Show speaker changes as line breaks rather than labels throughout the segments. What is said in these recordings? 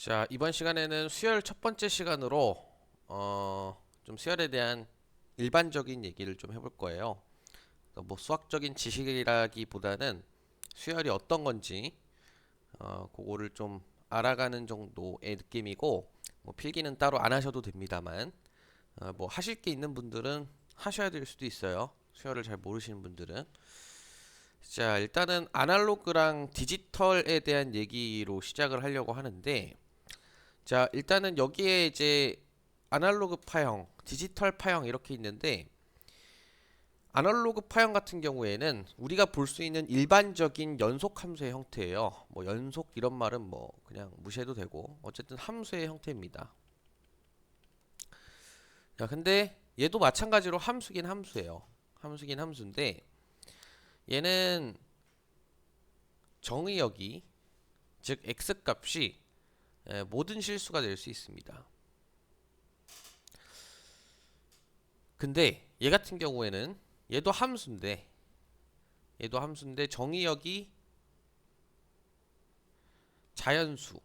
자, 이번 시간에는 수열 첫 번째 시간으로 좀 수열에 대한 일반적인 얘기를 좀 해볼 거예요. 뭐 수학적인 지식이라기보다는 수열이 어떤 건지 그거를 좀 알아가는 정도의 느낌이고, 뭐 필기는 따로 안 하셔도 됩니다만 뭐 하실 게 있는 분들은 하셔야 될 수도 있어요. 수열을 잘 모르시는 분들은. 자, 일단은 아날로그랑 디지털에 대한 얘기로 시작을 하려고 하는데, 자, 일단은 여기에 이제 아날로그 파형, 디지털 파형 이렇게 있는데, 아날로그 파형 같은 경우에는 우리가 볼 수 있는 일반적인 연속 함수의 형태예요. 뭐 연속 이런 말은 뭐 그냥 무시해도 되고, 어쨌든 함수의 형태입니다. 자, 근데 얘도 마찬가지로 함수긴 함수예요. 함수긴 함수인데, 얘는 정의역이, 즉 x 값이 모든 실수가 될 수 있습니다. 근데 얘 같은 경우에는 얘도 함수인데 정의역이 자연수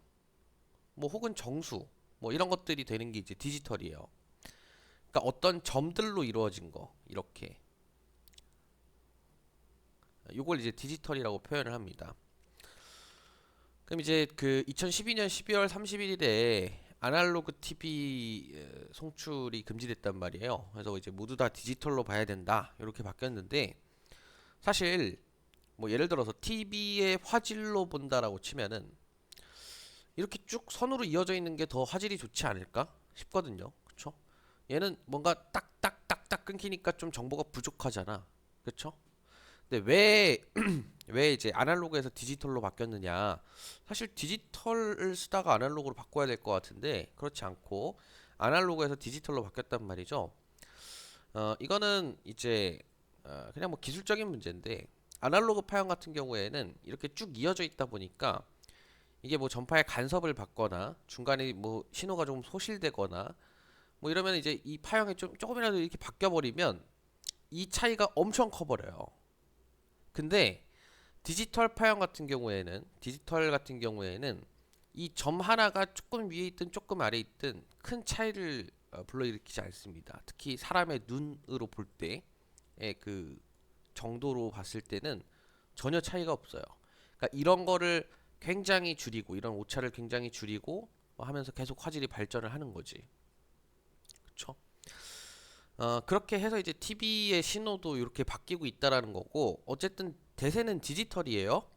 뭐 혹은 정수 뭐 이런 것들이 되는 게 이제 디지털이에요. 그러니까 어떤 점들로 이루어진 거 이렇게 요걸 이제 디지털이라고 표현을 합니다. 그럼 이제 그 2012년 12월 31일에 아날로그 TV 송출이 금지됐단 말이에요. 그래서 이제 모두 다 디지털로 봐야 된다 이렇게 바뀌었는데, 사실 뭐 예를 들어서 TV의 화질로 본다라고 치면은 이렇게 쭉 선으로 이어져 있는 게 더 화질이 좋지 않을까 싶거든요. 그쵸? 얘는 뭔가 딱딱딱딱 끊기니까 좀 정보가 부족하잖아. 그쵸? 근데 왜 이제 아날로그에서 디지털로 바뀌었느냐? 사실 디지털을 쓰다가 아날로그로 바꿔야 될 것 같은데 그렇지 않고 아날로그에서 디지털로 바뀌었단 말이죠. 이거는 이제 그냥 뭐 기술적인 문제인데, 아날로그 파형 같은 경우에는 이렇게 쭉 이어져 있다 보니까 이게 뭐 전파의 간섭을 받거나 중간에 뭐 신호가 좀 소실되거나 뭐 이러면 이제 이 파형이 좀 조금이라도 이렇게 바뀌어 버리면 이 차이가 엄청 커 버려요. 근데 디지털 같은 경우에는 이 점 하나가 조금 위에 있든 조금 아래에 있든 큰 차이를 불러일으키지 않습니다. 특히 사람의 눈으로 볼 때의 그 정도로 봤을 때는 전혀 차이가 없어요. 그러니까 이런 거를 굉장히 줄이고, 이런 오차를 굉장히 줄이고 하면서 계속 화질이 발전을 하는 거지. 그쵸? 그렇게 해서 이제 TV의 신호도 이렇게 바뀌고 있다라는 거고, 어쨌든 대세는 디지털이에요.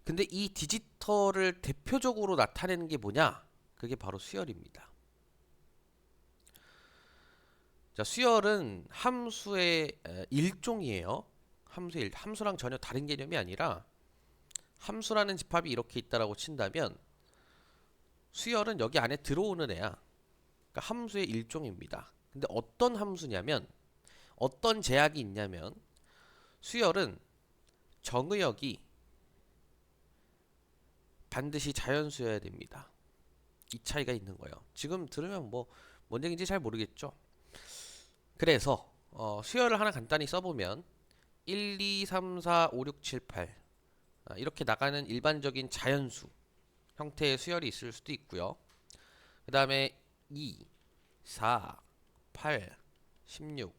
근데 이 디지털을 대표적으로 나타내는 게 뭐냐? 그게 바로 수열입니다. 자, 수열은 함수의 일종이에요. 함수랑 전혀 다른 개념이 아니라, 함수라는 집합이 이렇게 있다라고 친다면 수열은 여기 안에 들어오는 애야. 그러니까 함수의 일종입니다. 근데 어떤 함수냐면, 어떤 제약이 있냐면, 수열은 정의역이 반드시 자연수여야 됩니다. 이 차이가 있는 거예요. 지금 들으면 뭐 뭔 얘기인지 잘 모르겠죠. 그래서 수열을 하나 간단히 써보면 1, 2, 3, 4, 5, 6, 7, 8 이렇게 나가는 일반적인 자연수 형태의 수열이 있을 수도 있고요. 그 다음에 2, 4, 8, 16,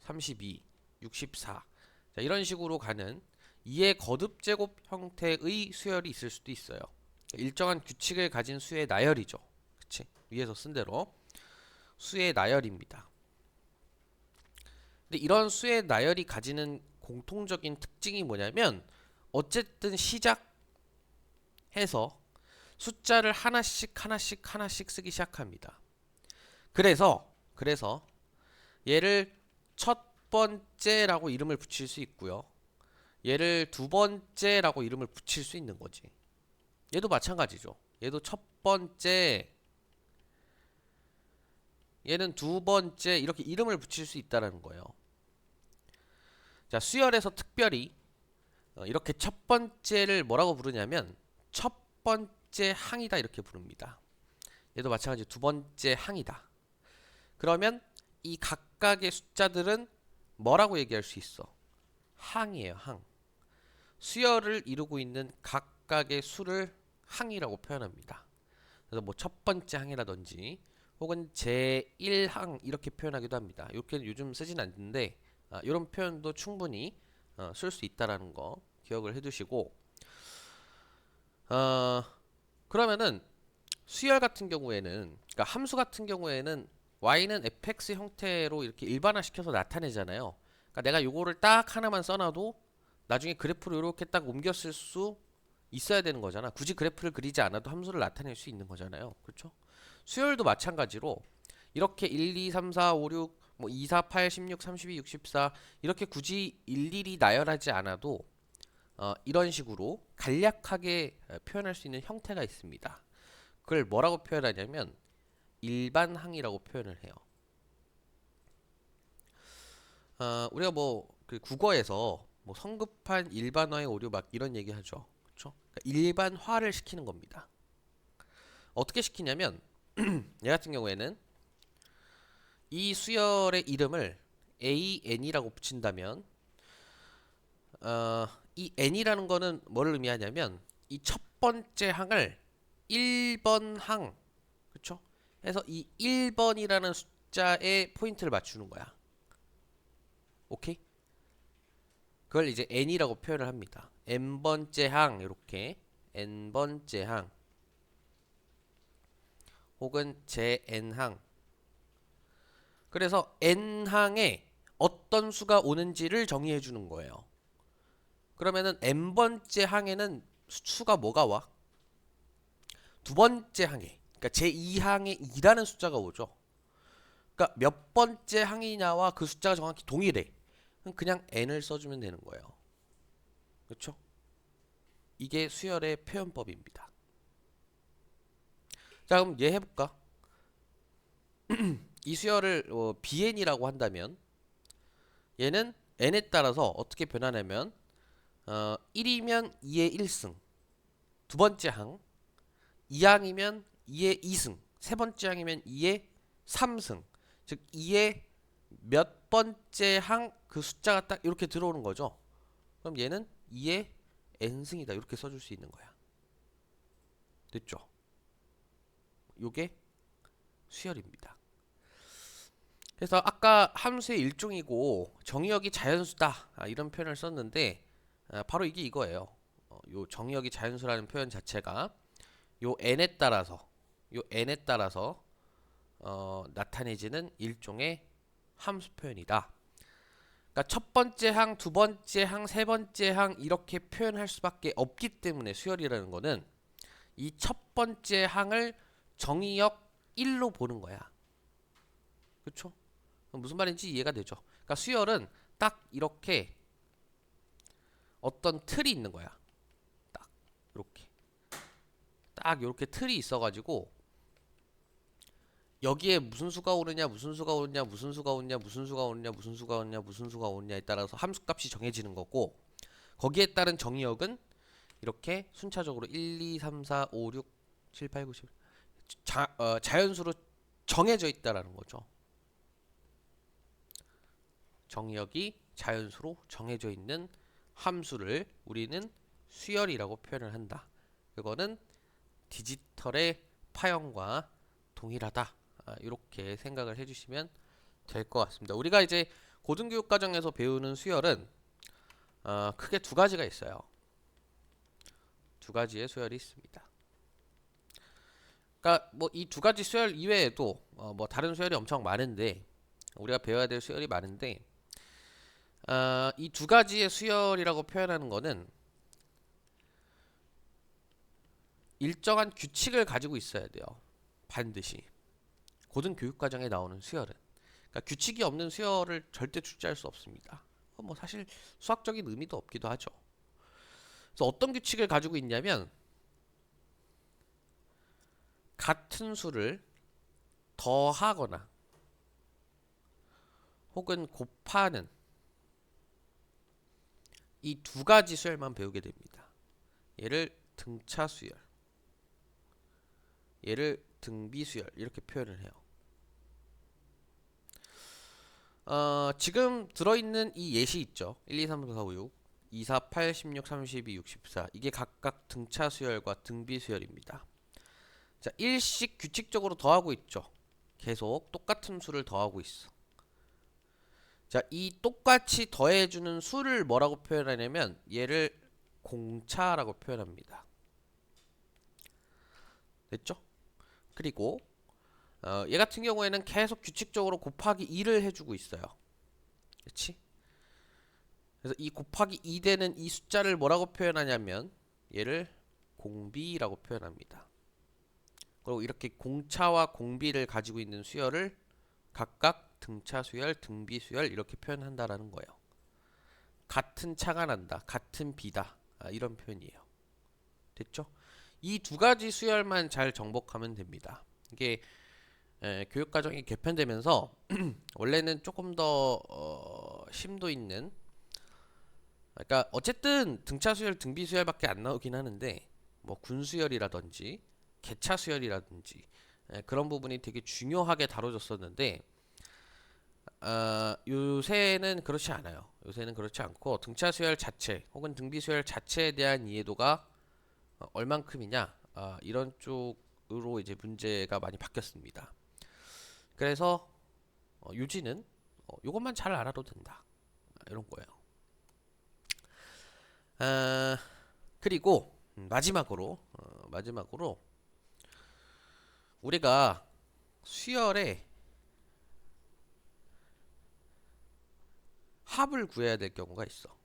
32, 64 자, 이런 식으로 가는 2의 거듭 제곱 형태의 수열이 있을 수도 있어요. 일정한 규칙을 가진 수의 나열이죠. 그치? 위에서 쓴 대로 수의 나열입니다. 근데 이런 수의 나열이 가지는 공통적인 특징이 뭐냐면, 어쨌든 시작해서 숫자를 하나씩 쓰기 시작합니다. 그래서 얘를 첫 번째라고 이름을 붙일 수 있고요. 얘를 두 번째라고 이름을 붙일 수 있는 거지. 얘도 마찬가지죠. 얘도 첫 번째, 얘는 두 번째 이렇게 이름을 붙일 수 있다라는 거예요. 자, 수열에서 특별히 이렇게 첫 번째를 뭐라고 부르냐면 첫 번째 항이다 이렇게 부릅니다. 얘도 마찬가지 두 번째 항이다. 그러면 이 각각의 숫자들은 뭐라고 얘기할 수 있어? 항이에요, 항. 수열을 이루고 있는 각각의 수를 항이라고 표현합니다. 그래서 뭐 첫 번째 항이라든지 혹은 제1항 이렇게 표현하기도 합니다. 이렇게 요즘 쓰진 않는데 이런 표현도 충분히 쓸 수 있다라는 거 기억을 해두시고 어, 그러면은 수열 같은 경우에는 그러니까 함수 같은 경우에는 y는 fx 형태로 이렇게 일반화시켜서 나타내잖아요. 그러니까 내가 요거를 딱 하나만 써놔도 나중에 그래프로 이렇게 딱 옮겨 쓸 수 있어야 되는 거잖아. 굳이 그래프를 그리지 않아도 함수를 나타낼 수 있는 거잖아요. 그렇죠? 수열도 마찬가지로 이렇게 1, 2, 3, 4, 5, 6, 뭐 2, 4, 8, 16, 32, 64 이렇게 굳이 일일이 나열하지 않아도 이런 식으로 간략하게 표현할 수 있는 형태가 있습니다. 그걸 뭐라고 표현하냐면 일반항이라고 표현을 해요. 우리가 뭐 그 국어에서 뭐 성급한 일반화의 오류 막 이런 얘기 하죠. 그렇죠? 그러니까 일반화를 시키는 겁니다. 어떻게 시키냐면 얘 같은 경우에는 이 수열의 이름을 AN이라고 붙인다면 이 N이라는 거는 뭘 의미하냐면 이 첫 번째 항을 1번 항 그쵸? 해서 이 1번이라는 숫자에 포인트를 맞추는 거야. 오케이? 그걸 이제 n이라고 표현을 합니다. n번째 항 이렇게 n번째 항 혹은 제_n항. 그래서 n항에 어떤 수가 오는지를 정의해 주는 거예요. 그러면은 n번째 항에는 수가 뭐가 와? 두 번째 항에 그러니까 제2항에 2라는 숫자가 오죠. 그러니까 몇 번째 항이냐와 그 숫자가 정확히 동일해. 그냥 n을 써주면 되는 거예요. 그렇죠? 이게 수열의 표현법입니다. 자, 그럼 얘 해볼까? 이 수열을 bn이라고 한다면 얘는 n에 따라서 어떻게 변하냐면 1이면 2의 1승, 두 번째 항, 2항이면 2의 2승, 세 번째 항이면 2의 3승. 즉 2의 몇 번째 항 그 숫자가 딱 이렇게 들어오는 거죠. 그럼 얘는 2의 n승이다. 이렇게 써줄 수 있는 거야. 됐죠? 요게 수열입니다. 그래서 아까 함수의 일종이고 정의역이 자연수다 이런 표현을 썼는데 바로 이게 이거예요. 요 정의역이 자연수라는 표현 자체가 요 n에 따라서 나타내지는 일종의 함수 표현이다. 그러니까 첫 번째 항, 두 번째 항, 세 번째 항 이렇게 표현할 수밖에 없기 때문에 수열이라는 거는 이 첫 번째 항을 정의역 1로 보는 거야. 그렇죠? 무슨 말인지 이해가 되죠? 그러니까 수열은 딱 이렇게 어떤 틀이 있는 거야. 딱 이렇게 딱 이렇게 틀이 있어가지고 여기에 무슨 수가 오느냐, 무슨 수가 오느냐, 무슨 수가 오느냐, 무슨 수가 오느냐, 무슨 수가 오느냐, 무슨 수가 오느냐에 따라서 함수값이 정해지는 거고 거기에 따른 정의역은 이렇게 순차적으로 1, 2, 3, 4, 5, 6, 7, 8, 9, 10 자연수로 정해져 있다라는 거죠. 정의역이 자연수로 정해져 있는 함수를 우리는 수열이라고 표현을 한다. 이거는 디지털의 파형과 동일하다. 이렇게 생각을 해주시면 될 것 같습니다. 우리가 이제 고등교육 과정에서 배우는 수열은 크게 두 가지가 있어요. 두 가지의 수열이 있습니다. 그러니까 뭐 이 두 가지 수열 이외에도 뭐 다른 수열이 엄청 많은데 우리가 배워야 될 수열이 많은데 이 두 가지의 수열이라고 표현하는 거는 일정한 규칙을 가지고 있어야 돼요. 반드시. 고등교육과정에 나오는 수열은. 그러니까 규칙이 없는 수열을 절대 출제할 수 없습니다. 뭐 사실 수학적인 의미도 없기도 하죠. 그래서 어떤 규칙을 가지고 있냐면 같은 수를 더하거나 혹은 곱하는 이 두 가지 수열만 배우게 됩니다. 얘를 등차 수열, 얘를 등비 수열 이렇게 표현을 해요. 지금 들어있는 이 예시 있죠. 1, 2, 3, 4, 5, 6, 2, 4, 8, 16, 32, 64 이게 각각 등차 수열과 등비 수열입니다. 자, 1씩 규칙적으로 더하고 있죠. 계속 똑같은 수를 더하고 있어. 자, 이 똑같이 더해주는 수를 뭐라고 표현하냐면 얘를 공차라고 표현합니다. 됐죠? 그리고 얘 같은 경우에는 계속 규칙적으로 곱하기 2를 해주고 있어요. 그렇지? 그래서 이 곱하기 2 되는 이 숫자를 뭐라고 표현하냐면 얘를 공비라고 표현합니다. 그리고 이렇게 공차와 공비를 가지고 있는 수열을 각각 등차 수열, 등비 수열 이렇게 표현한다라는 거예요. 같은 차가 난다, 같은 비다, 이런 표현이에요. 됐죠? 이 두 가지 수열만 잘 정복하면 됩니다. 이게 교육과정이 개편되면서 원래는 조금 더 심도 있는, 그러니까 어쨌든 등차 수열, 등비 수열밖에 안 나오긴 하는데 뭐 군 수열이라든지 개차 수열이라든지 그런 부분이 되게 중요하게 다뤄졌었는데 요새는 그렇지 않아요. 요새는 그렇지 않고 등차 수열 자체 혹은 등비 수열 자체에 대한 이해도가 얼만큼이냐 이런 쪽으로 이제 문제가 많이 바뀌었습니다. 그래서 요지는 요것만 잘 알아도 된다 이런 거예요. 그리고 마지막으로 우리가 수열에 합을 구해야 될 경우가 있어.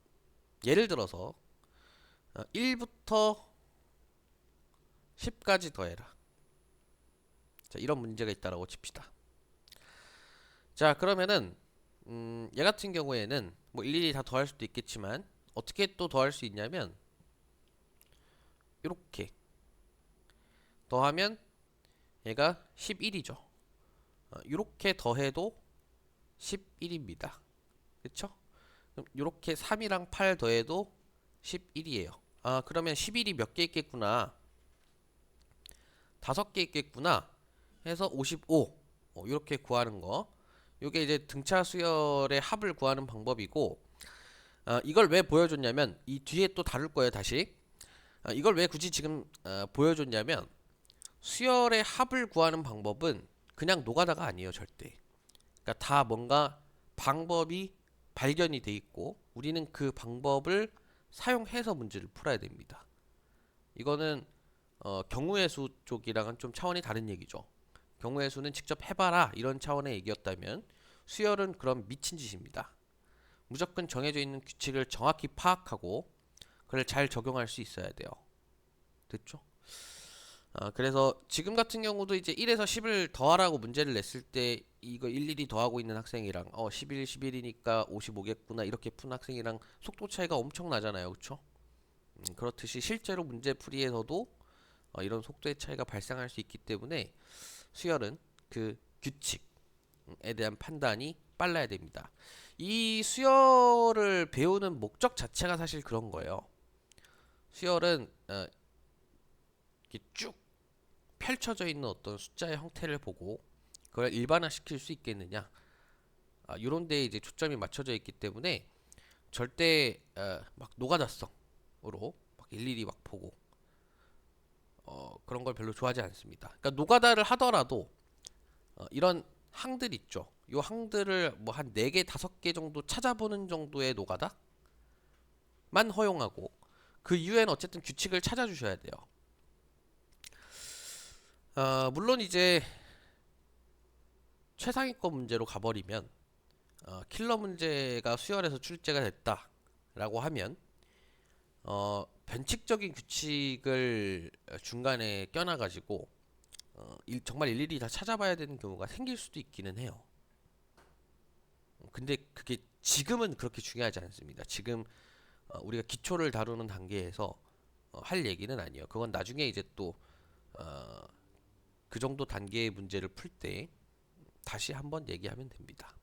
예를 들어서 1부터 10까지 더해라. 자, 이런 문제가 있다라고 칩시다. 자, 그러면은 얘 같은 경우에는 뭐 일일이 다 더할 수도 있겠지만 어떻게 또 더할 수 있냐면 이렇게 더하면 얘가 11이죠. 이렇게 더해도 11입니다. 그쵸? 그럼 이렇게 3이랑 8 더해도 11이에요. 그러면 11이 몇 개 있겠구나. 5개 있겠구나. 해서 55. 이렇게 구하는 거. 이게 이제 등차 수열의 합을 구하는 방법이고, 이걸 왜 보여줬냐면 이 뒤에 또 다룰 거예요, 다시. 이걸 왜 굳이 지금 보여줬냐면 수열의 합을 구하는 방법은 그냥 노가다가 아니에요, 절대. 그러니까 다 뭔가 방법이 발견이 돼 있고 우리는 그 방법을 사용해서 문제를 풀어야 됩니다. 이거는 경우의 수 쪽이랑은 좀 차원이 다른 얘기죠. 경우의 수는 직접 해봐라 이런 차원의 얘기였다면 수열은 그럼 미친 짓입니다. 무조건 정해져 있는 규칙을 정확히 파악하고 그걸 잘 적용할 수 있어야 돼요. 됐죠? 그래서 지금 같은 경우도 이제 1에서 10을 더하라고 문제를 냈을 때 이거 일일이 더하고 있는 학생이랑 11, 11이니까 55겠구나 이렇게 푼 학생이랑 속도 차이가 엄청 나잖아요. 그쵸? 그렇듯이 실제로 문제풀이에서도 이런 속도의 차이가 발생할 수 있기 때문에 수열은 그 규칙에 대한 판단이 빨라야 됩니다. 이 수열을 배우는 목적 자체가 사실 그런 거예요. 수열은 이렇게 쭉 펼쳐져 있는 어떤 숫자의 형태를 보고 그걸 일반화시킬 수 있겠느냐 이런 데에 이제 초점이 맞춰져 있기 때문에 절대 막 노가다성으로 막 일일이 막 보고 그런 걸 별로 좋아하지 않습니다. 그러니까 노가다를 하더라도 이런 항들 있죠. 이 항들을 뭐 한 4개, 5개 정도 찾아보는 정도의 노가다만 허용하고 그 이후에는 어쨌든 규칙을 찾아주셔야 돼요. 물론 이제 최상위권 문제로 가버리면 킬러 문제가 수열에서 출제가 됐다라고 하면 변칙적인 규칙을 중간에 껴놔가지고 정말 일일이 다 찾아봐야 되는 경우가 생길 수도 있기는 해요. 근데 그게 지금은 그렇게 중요하지 않습니다. 지금 우리가 기초를 다루는 단계에서 할 얘기는 아니에요. 그건 나중에 이제 또 그 정도 단계의 문제를 풀 때 다시 한번 얘기하면 됩니다.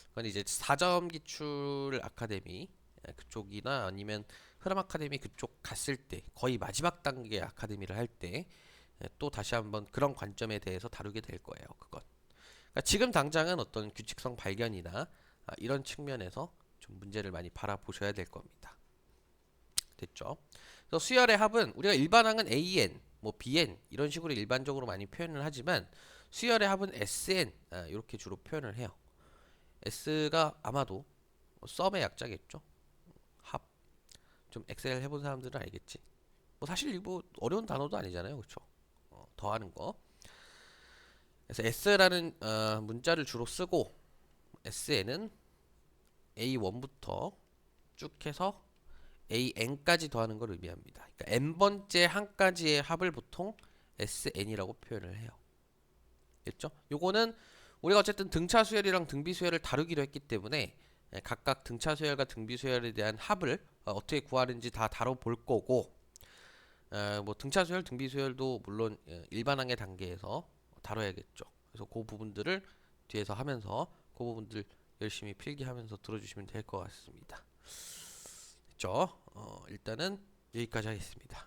그건 이제 4점 기출 아카데미 그쪽이나 아니면 흐름 아카데미 그쪽 갔을 때 거의 마지막 단계 아카데미를 할 때 또 다시 한번 그런 관점에 대해서 다루게 될 거예요. 그건. 그러니까 지금 당장은 어떤 규칙성 발견이나 이런 측면에서 좀 문제를 많이 바라보셔야 될 겁니다. 됐죠? 그래서 수열의 합은 우리가 일반항은 AN 뭐 bn 이런 식으로 일반적으로 많이 표현을 하지만 수열의 합은 sn 이렇게 주로 표현을 해요. s가 아마도 썸의 약자겠죠. 합. 좀 엑셀 해본 사람들은 알겠지. 뭐 사실 이거 어려운 단어도 아니잖아요, 그렇죠? 더하는 거. 그래서 s라는 문자를 주로 쓰고 sn은 a1부터 쭉 해서 an까지 더하는 걸 의미합니다. 그러니까 n번째 한 가지의 합을 보통 sn이라고 표현을 해요. 됐죠? 요거는 우리가 어쨌든 등차 수열이랑 등비 수열을 다루기로 했기 때문에 각각 등차 수열과 등비 수열에 대한 합을 어떻게 구하는지 다 다뤄볼 거고, 뭐 등차 수열, 등비 수열도 물론 일반항의 단계에서 다뤄야겠죠. 그래서 그 부분들을 뒤에서 하면서 그 부분들 열심히 필기하면서 들어주시면 될 것 같습니다. 됐죠? 일단은 여기까지 하겠습니다.